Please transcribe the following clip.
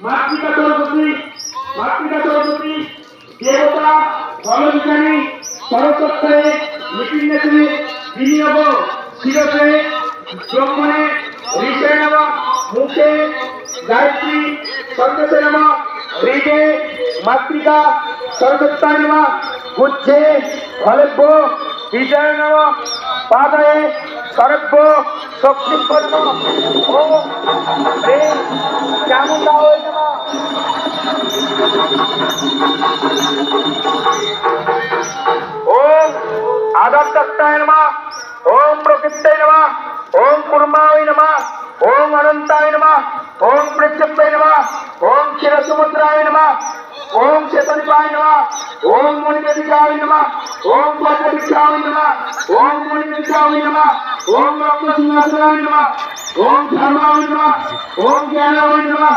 মাতৃকা চৌধুরী দেবতা ধর্মবিজ্ঞানী সরস্বত্রে নিপিন্নতে বিনিয়োগ শিরসে ব্রহ্মণে ঋষে নম মুখে গায়ত্রী সর্বসে নম হৃদে মাতৃকা সর্বত্রায় নম গুজ্জে ফলেভ্য বিজয় নম পাদয়ে সর্ব শক্তিপন্ন ওম হ্রিং চামুণ্ডায় নমঃ। ओम आदर्शक्ताय नमः, ओम प्रकृत्यै नमः, ओम कुर्माय नमः, ओम अनंताय नमः, ओम प्रत्यक्षाय नमः, ओम क्षीरसमुद्राय नमः, ओम चेतनिकाय नमः, ओम मुनिदेविकाय नमः, ओम पद्मवृक्षाय नमः, ओम मुनिदेविकाय नमः, ओम रत्नसिंहासनाय नमः, ओम धर्माय नमः, ओम ज्ञानाय नमः,